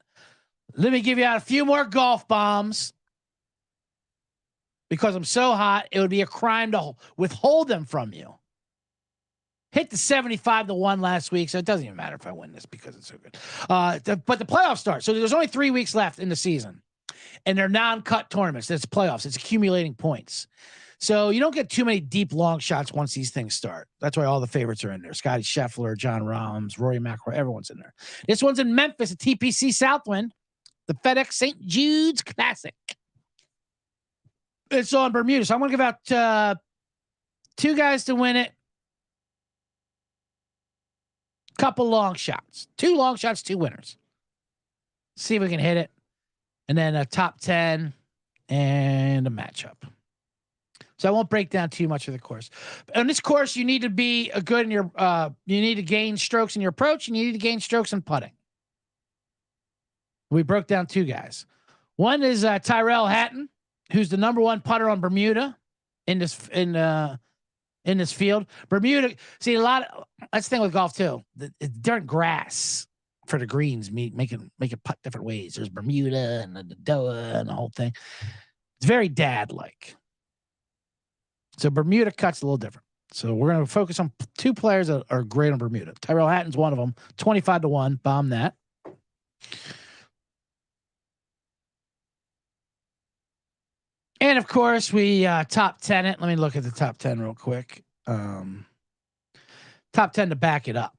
let me give you out a few more golf bombs. Because I'm so hot, it would be a crime to withhold them from you. Hit the 75-1 last week, so it doesn't even matter if I win this because it's so good. But the playoffs start. So there's only 3 weeks left in the season. And they're non-cut tournaments. It's playoffs. It's accumulating points. So you don't get too many deep long shots once these things start. That's why all the favorites are in there. Scotty Scheffler, John Rahms, Rory McIlroy, everyone's in there. This one's in Memphis, a TPC Southwind, the FedEx St. Jude's Classic. It's on Bermuda. So I'm going to give out 2 guys to win it. Couple long shots. 2 long shots, 2 winners. See if we can hit it. And then a top 10 and a matchup. So I won't break down too much of the course. On this course, you need to be a good in your you need to gain strokes in your approach, and you need to gain strokes in putting. We broke down 2 guys. One is Tyrell Hatton, who's the number 1 putter on Bermuda in this field. Bermuda, see that's the thing with golf too. It's different grass for the greens, make it putt different ways. There's Bermuda and the Doa and the whole thing. It's very dad-like. So Bermuda cuts a little different. So we're going to focus on 2 players that are great on Bermuda. Tyrell Hatton's one of them. 25-1. Bomb that. And of course, we top 10 it. Let me look at the top 10 real quick. Top 10 to back it up.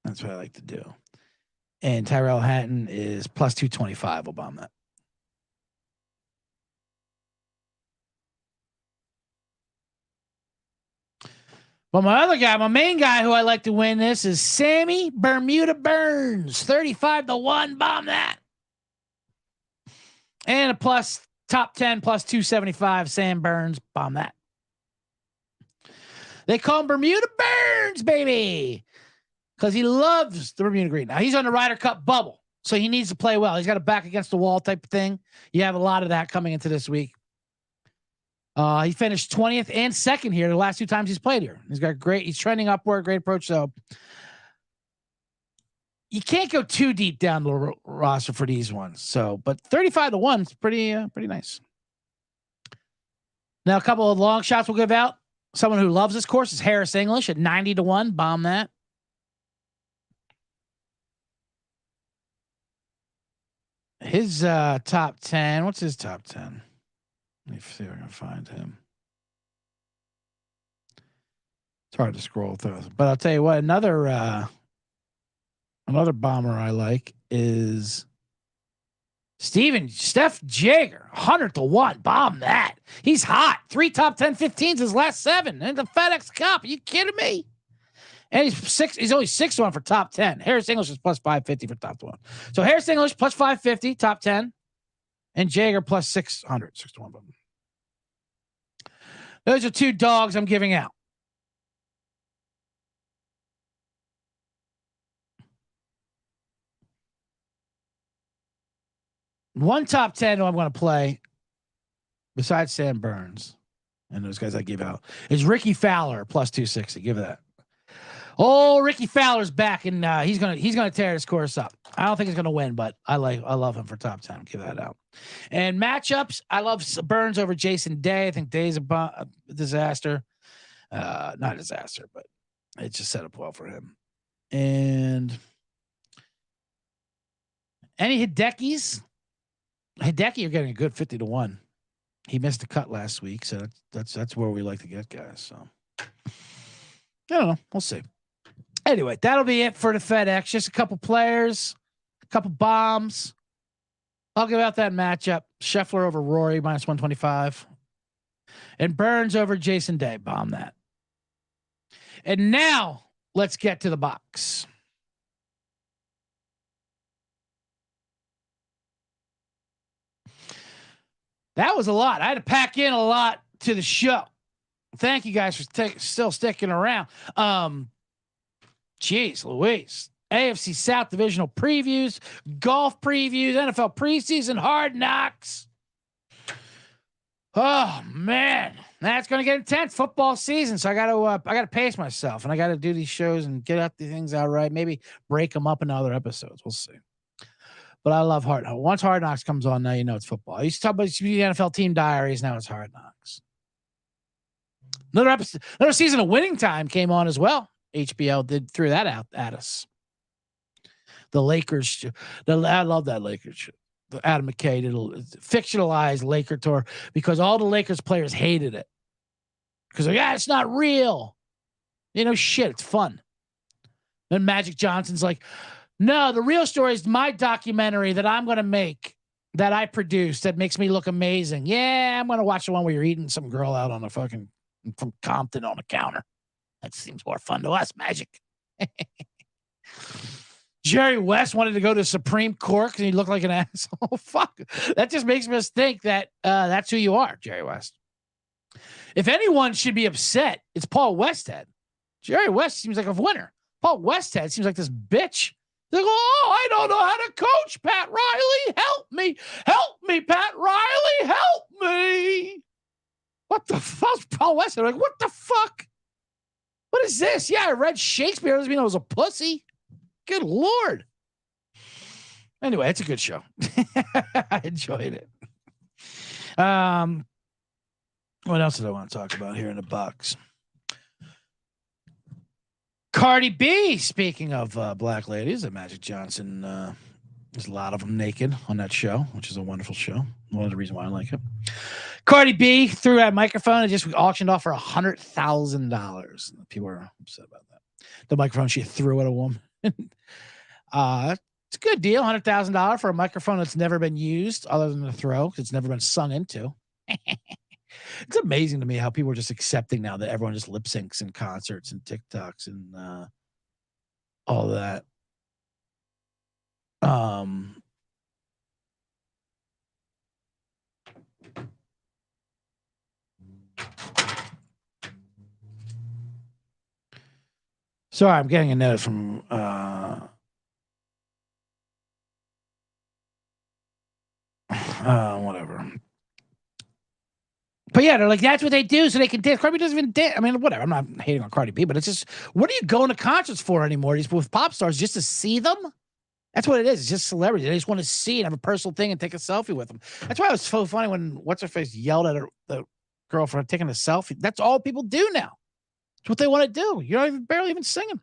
That's what I like to do. And Tyrell Hatton is plus 225. We'll bomb that. But my other guy, my main guy who I like to win this is Sammy Bermuda Burns. 35-1. Bomb that. And a plus top 10 plus 275. Sam Burns. Bomb that. They call him Bermuda Burns, baby. Because he loves the Bermuda Green. Now, he's on the Ryder Cup bubble. So he needs to play well. He's got a back against the wall type of thing. You have a lot of that coming into this week. He finished 20th and 2nd here the last 2 times he's played here. He's trending upward, great approach. So you can't go too deep down the roster for these ones. So, but 35-1 is pretty nice. Now, a couple of long shots we'll give out. Someone who loves this course is Harris English at 90-1. Bomb that. His top 10. What's his top 10? Let me see if I can find him. It's hard to scroll through, but I'll tell you what. Another bomber I like is Steph Jaeger, 100-1. Bomb that. He's hot. 3 top 10 15s his last 7 in the FedEx Cup. Are you kidding me? And he's only 6-1 for top 10. Harris English is plus 550 for top 1. So Harris English plus 550, top 10. And Jaeger plus 600, 6-1. Those are 2 dogs I'm giving out. One top 10 who I'm going to play, besides Sam Burns and those guys I give out, is Ricky Fowler plus 260. Give it that. Oh, Ricky Fowler's back, and he's gonna tear this course up. I don't think he's gonna win, but I love him for top 10. Give that out. And matchups, I love Burns over Jason Day. I think Day's a disaster. Not a disaster, but it just set up well for him. And any Hideki's? Hideki, you're getting a good 50-1. He missed the cut last week, so that's where we like to get guys. So I don't know. We'll see. Anyway, that'll be it for the FedEx. Just a couple players, a couple bombs. I'll give out that matchup. Scheffler over Rory, minus 125. And Burns over Jason Day. Bomb that. And now let's get to the box. That was a lot. I had to pack in a lot to the show. Thank you guys for still sticking around. Jeez Louise. AFC South divisional previews, golf previews, NFL preseason, hard knocks. Oh man, that's going to get intense. Football season, so I got to pace myself, and I got to do these shows and get out the things out right. Maybe break them up into other episodes. We'll see. But I love Hard Knocks. Once Hard Knocks comes on, now you know it's football. I used to talk about the NFL team diaries. Now it's Hard Knocks. Another season of Winning Time came on as well. HBO threw that out at us. The Lakers. I love that Lakers show. The Adam McKay did a fictionalized Laker tour because all the Lakers players hated it. Because it's not real. Shit, it's fun. Then Magic Johnson's like, no, the real story is my documentary that I'm going to make, that I produced, that makes me look amazing. Yeah, I'm going to watch the one where you're eating some girl out on a fucking from Compton on a counter. That seems more fun to us, Magic. Jerry West wanted to go to the Supreme Court because he looked like an asshole. Fuck. That just makes us think that that's who you are, Jerry West. If anyone should be upset, it's Paul Westhead. Jerry West seems like a winner. Paul Westhead seems like this bitch. They go, I don't know how to coach, Pat Riley. Help me. Help me, Pat Riley. Help me. What the fuck? Paul Westhead. Like, what the fuck? What is this? Yeah, I read Shakespeare. Doesn't mean I was a pussy. Good Lord. Anyway, it's a good show. I enjoyed it. What else did I want to talk about here in the box? Cardi B, speaking of black ladies, that Magic Johnson, there's a lot of them naked on that show, which is a wonderful show. One of the reasons why I like it. Cardi B threw that microphone and just auctioned off for $100,000. People are upset about that. The microphone she threw at a woman. It's a good deal, $100,000 for a microphone that's never been used other than the throw, because it's never been sung into. It's amazing to me how people are just accepting now that everyone just lip syncs in concerts and TikToks and all that. Sorry, I'm getting a note from whatever. But yeah, they're like, that's what they do so they can dance. Cardi B doesn't even dance. I mean, whatever. I'm not hating on Cardi B, but it's just, what are you going to concerts for anymore? These with pop stars, just to see them? That's what it is. It's just celebrity. They just want to see and have a personal thing and take a selfie with them. That's why it was so funny when What's-Her-Face yelled at the girl for taking a selfie. That's all people do now. It's what they want to do. You're not even barely even singing.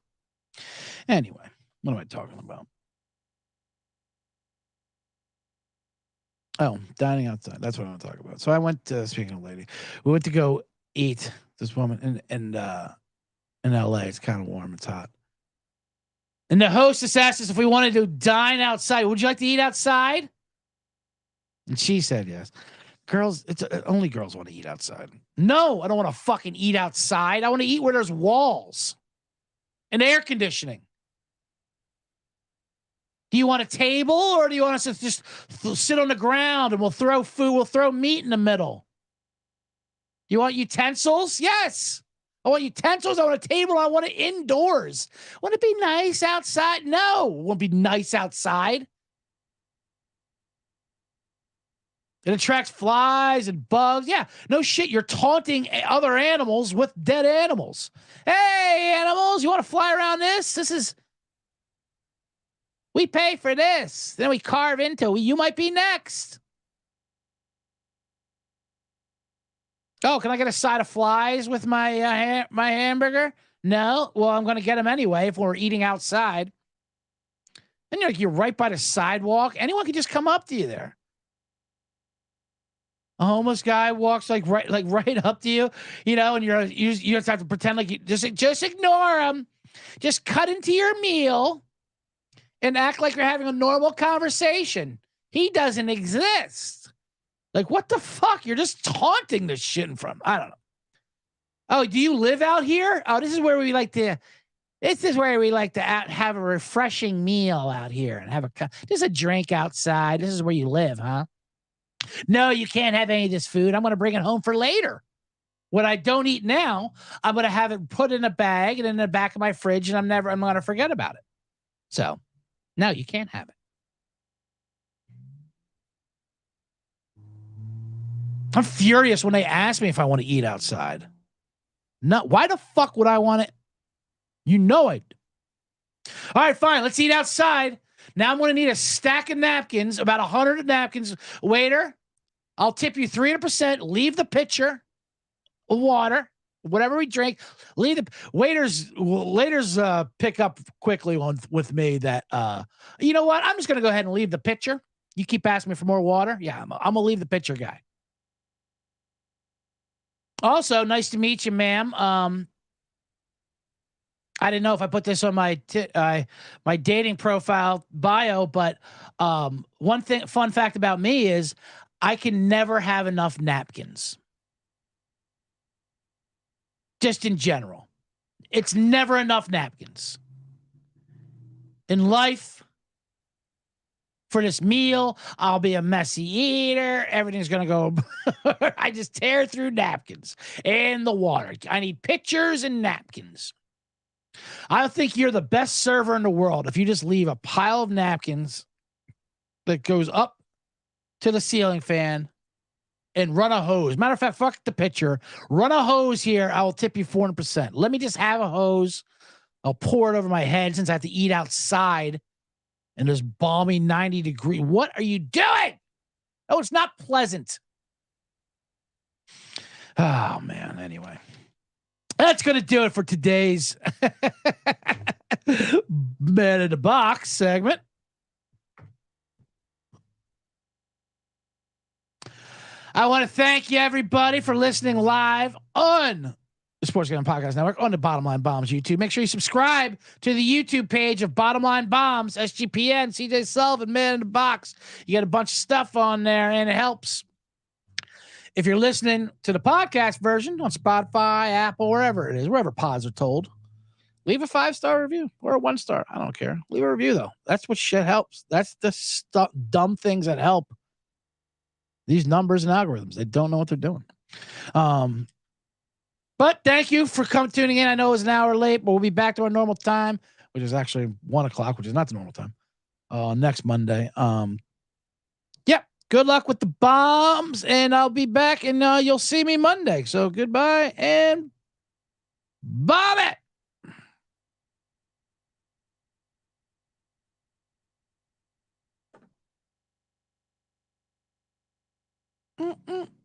Anyway, what am I talking about? Oh, dining outside. That's what I want to talk about. So I went, speaking of lady, we went to go eat this woman in LA. It's kind of warm. It's hot. And the hostess asked us if we wanted to dine outside. Would you like to eat outside? And she said yes. Girls, only girls want to eat outside. No, I don't want to fucking eat outside. I want to eat where there's walls and air conditioning. Do you want a table or do you want us to just sit on the ground and we'll throw food, we'll throw meat in the middle? Do you want utensils? Yes. I want utensils. I want a table. I want it indoors. Want it be nice outside? No, it won't be nice outside. It attracts flies and bugs. Yeah, no shit. You're taunting other animals with dead animals. Hey, animals, you want to fly around this? We pay for this. Then we carve into it. You might be next. Oh, can I get a side of flies with my my hamburger? No. Well, I'm going to get them anyway if we're eating outside. And you're right by the sidewalk. Anyone can just come up to you there. A homeless guy walks right up to you, and you just have to pretend like you just ignore him. Just cut into your meal and act like you're having a normal conversation. He doesn't exist. Like, what the fuck? You're just taunting this shit in front. I don't know. Oh, do you live out here? Oh, this is where we like to have a refreshing meal out here and have just a drink outside. This is where you live, huh? No, you can't have any of this food. I'm going to bring it home for later. What I don't eat now, I'm going to have it put in a bag and in the back of my fridge, and I'm going to forget about it. So, no, you can't have it. I'm furious when they ask me if I want to eat outside. No, why the fuck would I want it? You know it. All right, fine. Let's eat outside. Now I'm going to need a stack of napkins, about 100 napkins. Waiter, I'll tip you 300%. Leave the pitcher of water, whatever we drink. Leave the waiters pick up quickly with me that, you know what? I'm just going to go ahead and leave the pitcher. You keep asking me for more water. Yeah, I'm going to leave the pitcher guy. Also, nice to meet you, ma'am. I didn't know if I put this on my my dating profile bio, but one fun fact about me is I can never have enough napkins. Just in general, it's never enough napkins. In life, for this meal, I'll be a messy eater. Everything's going to go. I just tear through napkins and the water. I need pitchers and napkins. I think you're the best server in the world if you just leave a pile of napkins that goes up to the ceiling fan and run a hose. Matter of fact, fuck the pitcher. Run a hose here. I will tip you 400%. Let me just have a hose. I'll pour it over my head since I have to eat outside in this balmy 90-degree. What are you doing? Oh, it's not pleasant. Oh, man. Anyway. That's going to do it for today's Man in the Box segment. I want to thank you, everybody, for listening live on the Sports Gambling Podcast Network, on the Bottom Line Bombs YouTube. Make sure you subscribe to the YouTube page of Bottom Line Bombs, SGPN, CJ Sullivan, Man in the Box. You got a bunch of stuff on there, and it helps. If you're listening to the podcast version on Spotify, Apple, wherever it is, wherever pods are told, leave a 5-star review or a 1-star. I don't care. Leave a review, though. That's what shit helps. That's the dumb things that help these numbers and algorithms. They don't know what they're doing. But thank you for tuning in. I know it was an hour late, but we'll be back to our normal time, which is actually 1 o'clock, which is not the normal time, next Monday. Yep. Good luck with the bombs, and I'll be back, and you'll see me Monday. So goodbye and bomb it. Mm-mm.